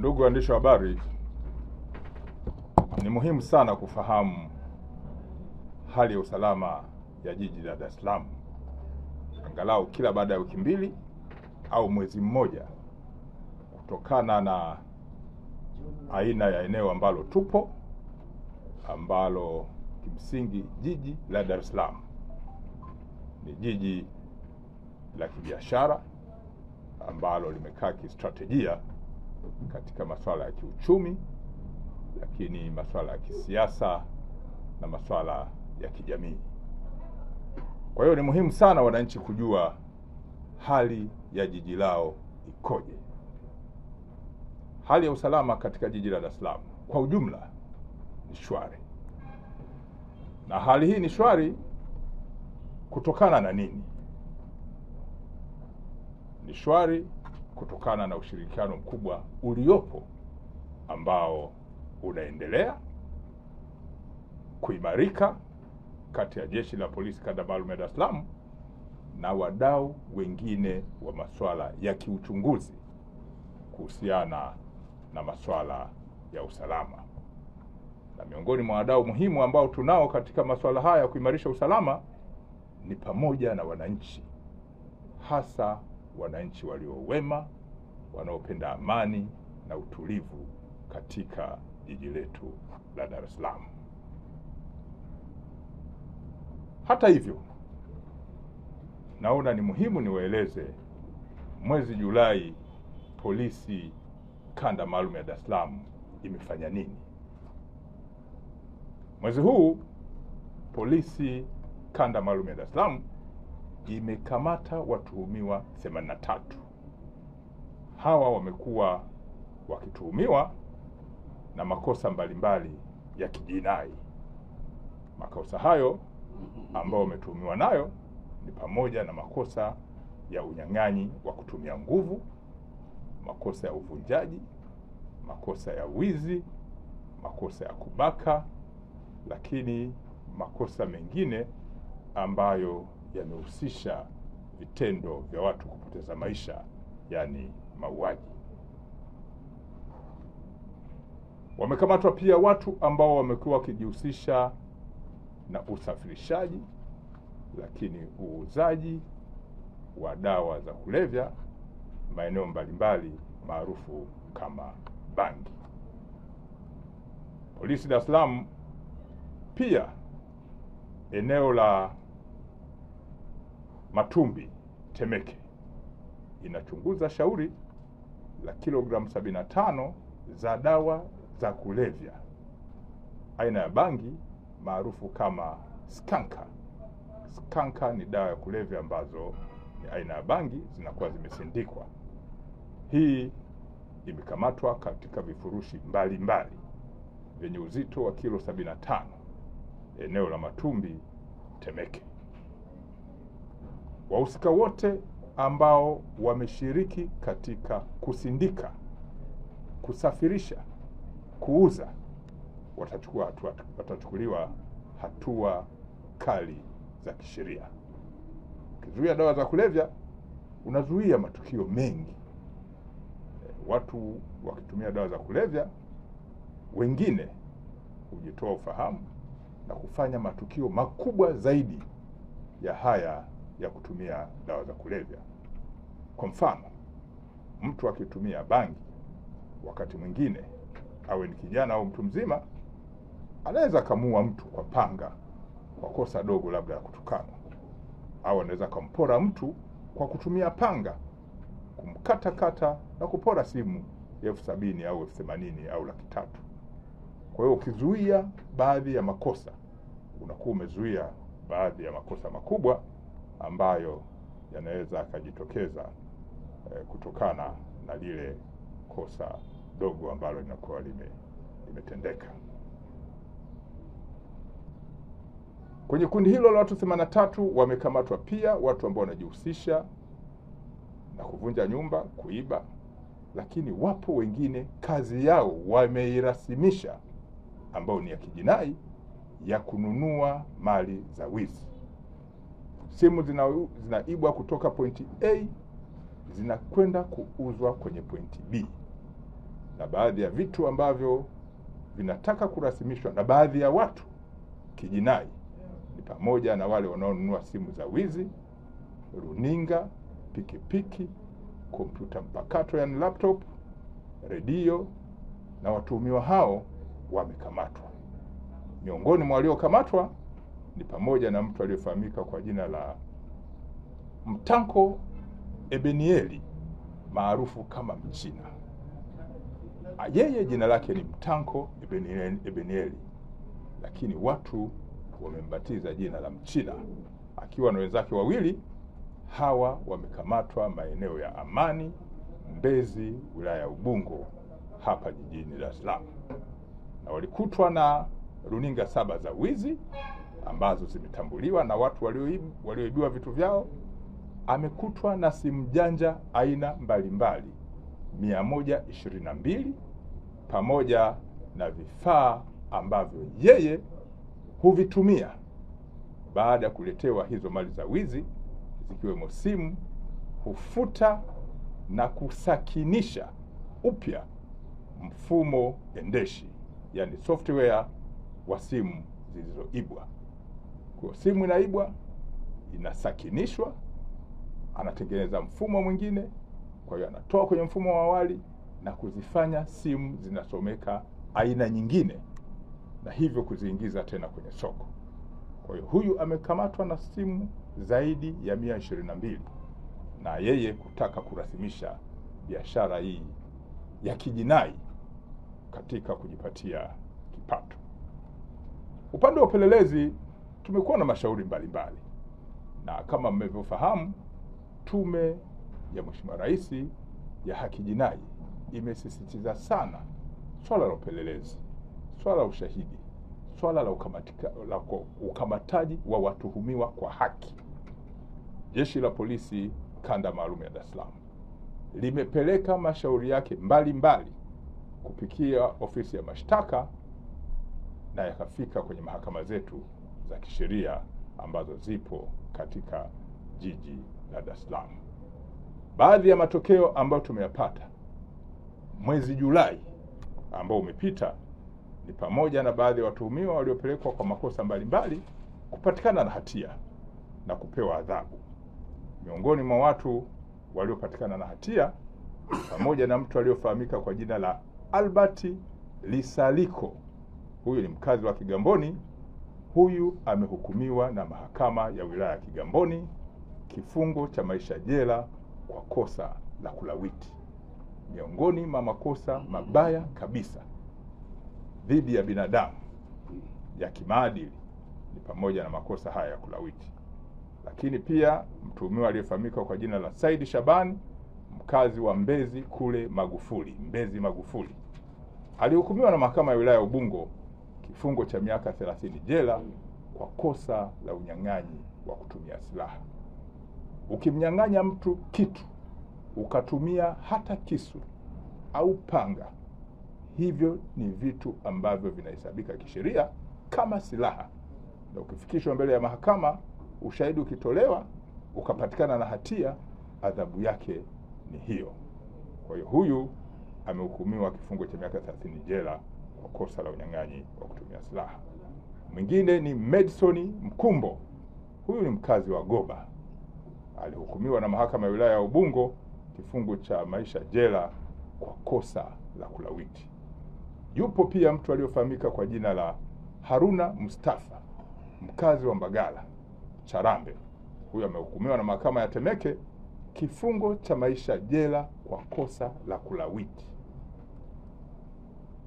Ndugu waandishi wa habari, ni muhimu sana kufahamu hali ya usalama ya jiji la Dar es Salaam angalau kila baada ya wiki mbili au mwezi mmoja, kutokana na aina ya eneo ambalo tupo, ambalo kimsingi jiji la Dar es Salaam ni jiji la kibiashara ambalo limekaa kistrategia katika masuala ya kiuchumi, lakini masuala ya kisiasa na masuala ya kijamii. Kwa hiyo ni muhimu sana wananchi kujua hali ya jiji lao ikoje. Hali ya usalama katika jiji la Dar es Salaam kwa ujumla ni shwari. Na hali hii ni shwari kutokana na nini? Ni shwari kutokana na ushirikiano mkubwa uliopo ambao unaendelea kuimarika kati ya Jeshi la Polisi Kanda Maalum ya Dar es Salaam na wadau wengine wa masuala ya kiuchunguzi kuhusiana na masuala ya usalama. Na miongoni mwa wadau muhimu ambao tunao katika masuala haya ya kuimarisha usalama ni pamoja na wananchi, hasa wananchi walio wema, wanaopenda amani na utulivu katika jiji letu la Dar es Salaam. Hata hivyo, naona ni muhimu niwaeleze mwezi Julai Polisi Kanda Maalum ya Dar es Salaam imefanya nini. Mwezi huu Polisi Kanda Maalum ya Dar es Salaam imekamata watuhumiwa 83. Hawa wamekuwa wakituhumiwa na makosa mbalimbali ya kijinai. Makosa hayo ambao wametuhumiwa nayo ni pamoja na makosa ya unyang'anyi wa kutumia nguvu, makosa ya uvunjaji, makosa ya wizi, makosa ya kubaka, lakini makosa mengine ambayo yamehusisha vitendo vya watu kupoteza maisha, yani mauaji. Wamekamatwa pia watu ambao wamekuwa wakijihusisha na usafirishaji, lakini uuzaji wa dawa za kulevya maeneo mbalimbali maarufu kama bangi. Polisi Dar es Salaam pia eneo la Matumbi Temeke inachunguza shauri la kilogramu 75 za dawa za kulevya aina ya bangi maarufu kama skanka. Skanka ni dawa ya kulevya ambazo ni aina ya bangi zinakuwa zimesindikwa. Hii imekamatwa katika vifurushi mbalimbali vyenye uzito wa kilo 75 eneo la Matumbi Temeke. Wahusika wote ambao wameshiriki katika kusindika, kusafirisha, kuuza watachukuliwa hatua kali za kisheria. Ukizuia dawa za kulevya unazuia matukio mengi. Watu wakitumia dawa za kulevya, wengine hujitoa ufahamu na kufanya matukio makubwa zaidi ya haya ya kutumia dawa za kulevya. Kwa mfano, mtu akitumia bangi, wakati mwingine awe ni kijana au mtu mzima, anaweza kumuua mtu kwa panga kwa kosa dogo labda ya kutukana, au anaweza kumpora mtu kwa kutumia panga, kumkata na kupora simu ya 70,000 au 80,000 au 300,000. Kwa hiyo ukizuia baadhi ya makosa, unakuwa umezuia baadhi ya makosa makubwa ambayo yanaweza yakajitokeza kutokana na lile kosa dogo ambalo linakuwa limetendeka. Kwenye kundi hilo la watu 83 wamekamatwa pia watu ambao wanajihusisha na kuvunja nyumba, kuiba, lakini wapo wengine kazi yao wameirasimisha ambao ni ya kijinai ya kununua mali za wizi. Simu zinaibwa kutoka pointi A zinakwenda kuuzwa kwenye pointi B. na baadhi ya vitu ambavyo vinataka kurasimishwa na baadhi ya watu kijinai ni pamoja na wale wanaonunua simu za wizi, runinga, pikipiki, kompyuta mpakato yani laptop, redio, na watuhumiwa hao wamekamatwa. Miongoni mwa waliokamatwa ni pamoja na mtu aliyefahamika kwa jina la Mtanko Ebenieli maarufu kama Mchina. Yeye jina lake ni Mtanko Ebenieli, lakini watu wamembatiza jina la Mchina, akiwa na wenzake wawili. Hawa wamekamatwa maeneo ya Amani, Mbezi, wilaya ya Ubungo hapa jijini Dar es Salaam, na walikutwa na runinga 7 za wizi ambazo zimetambuliwa na watu walioibiwa vitu vyao. Amekutwa na simu janja aina mbalimbali 122 pamoja na vifaa ambavyo yeye huvitumia baada ya kuletewa hizo mali za wizi, zikiwemo simu, hufuta na kusakinisha upya mfumo endeshi, yani software wa simu zilizoibwa. Kwa simu inaibwa, inasakinishwa, anatengeneza mfumo mwingine, kwa hiyo anatoa kwenye mfumo wa awali na kuzifanya simu zinasomeka aina nyingine, na hivyo kuziingiza tena kwenye soko. Kwa hiyo huyu amekamatwa na simu zaidi ya 122, na yeye kutaka kurasimisha biashara hii ya kijinai katika kujipatia kipato. Upande wa upelelezi tumekuwa na mashauri mbalimbali, na kama mmevyofahamu, Tume ya Mheshimiwa Rais ya Haki Jinai imesisitiza sana swala la upelelezi, swala la ushahidi, swala la ukamataji wa watuhumiwa kwa haki. Jeshi la Polisi Kanda Maalum ya Dar es Salaam limepeleka mashauri yake mbalimbali kupitia ofisi ya mashtaka na yakafika kwenye mahakama zetu za kisheria ambazo zipo katika jiji la Dar es Salaam. Baadhi ya matokeo ambayo tumeyapata mwezi Julai ambao umepita ni pamoja na baadhi ya watuhumiwa waliopelekwa kwa makosa mbalimbali kupatikana na hatia na kupewa adhabu. Miongoni mwa watu waliopatikana na hatia pamoja na mtu aliyofahamika kwa jina la Albert Lisaliko. Huyu ni mkazi wa Kigamboni. Huyu amehukumiwa na mahakama ya wilaya ya Kigamboni kifungo cha maisha jela kwa kosa la kulawiti. Miongoni mwa makosa mabaya kabisa dhidi ya binadamu ya kimaadili ni pamoja na makosa haya ya kulawiti. Lakini pia mtuhumiwa aliyefahamika kwa jina la Said Shabani, mkazi wa Mbezi kule Mbezi Magufuli, alihukumiwa na mahakama ya wilaya ya Ubungo kifungo cha miaka 30 jela kwa kosa la unyang'anyi wa kutumia silaha. Ukimnyang'anya mtu kitu ukatumia hata kisu au panga, hivyo ni vitu ambavyo vinahesabika kisheria kama silaha, na ukifikishwa mbele ya mahakama, ushahidi ukitolewa, ukapatikana na hatia, adhabu yake ni hiyo. Kwa hiyo huyu amehukumiwa kifungo cha miaka 30 jela kwa kosa la unyang'anyi wa kutumia silaha. Mwingine ni Madison Mkumbo. Huyu ni mkazi wa Goba. Alihukumiwa na mahakama ya wilaya ya Ubungo kifungo cha maisha jela kwa kosa la kulawiti. Yupo pia mtu aliyofahamika kwa jina la Haruna Mustafa, mkazi wa Mbagala Charambe. Huyu amehukumiwa na mahakama ya Temeke kifungo cha maisha jela kwa kosa la kulawiti.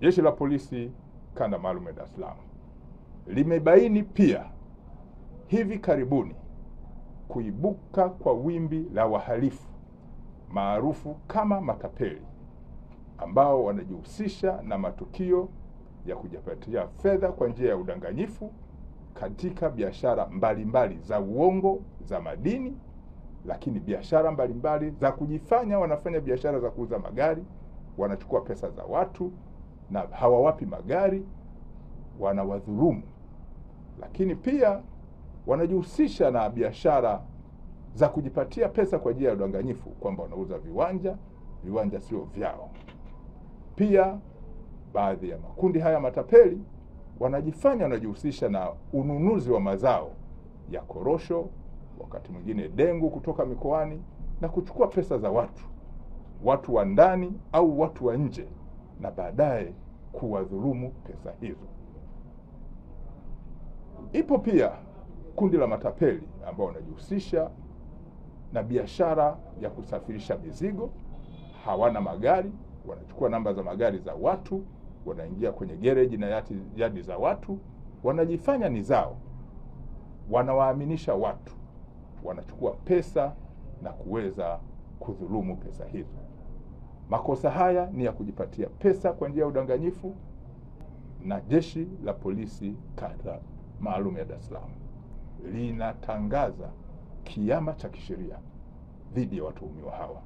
Jeshi la Polisi Kanda Maalum ya Dar es Salaam limebaini pia hivi karibuni kuibuka kwa wimbi la wahalifu maarufu kama matapeli ambao wanajihusisha na matukio ya kujipatia fedha kwa njia ya udanganyifu katika biashara mbalimbali za uongo, za madini, lakini biashara mbalimbali za kujifanya wanafanya biashara za kuuza magari, wanachukua pesa za watu na hawawapi magari, wanawadhulumu. Lakini pia wanajihusisha na biashara za kujipatia pesa kwa njia ya udanganyifu, kwamba wanauza viwanja sio vyao. Pia baadhi ya makundi haya matapeli wanajihusisha na ununuzi wa mazao ya korosho, wakati mwingine dengu kutoka mikoani, na kuchukua pesa za watu wa ndani au watu wa nje, na baadaye kuwadhulumu pesa hizo. Ipo pia kundi la matapeli ambao wanajihusisha na biashara ya kusafirisha mizigo. Hawana magari, wanachukua namba za magari za watu, wanaingia kwenye gereji na yadi za watu, wanajifanya ni zao, wanawaaminisha watu, wanachukua pesa na kuweza kudhulumu pesa hizo. Makosa haya ni ya kujipatia pesa kwa njia ya udanganyifu, na Jeshi la Polisi Kanda Maalum ya Dar es Salaam linatangaza kiama cha kisheria dhidi ya watuhumiwa hawa.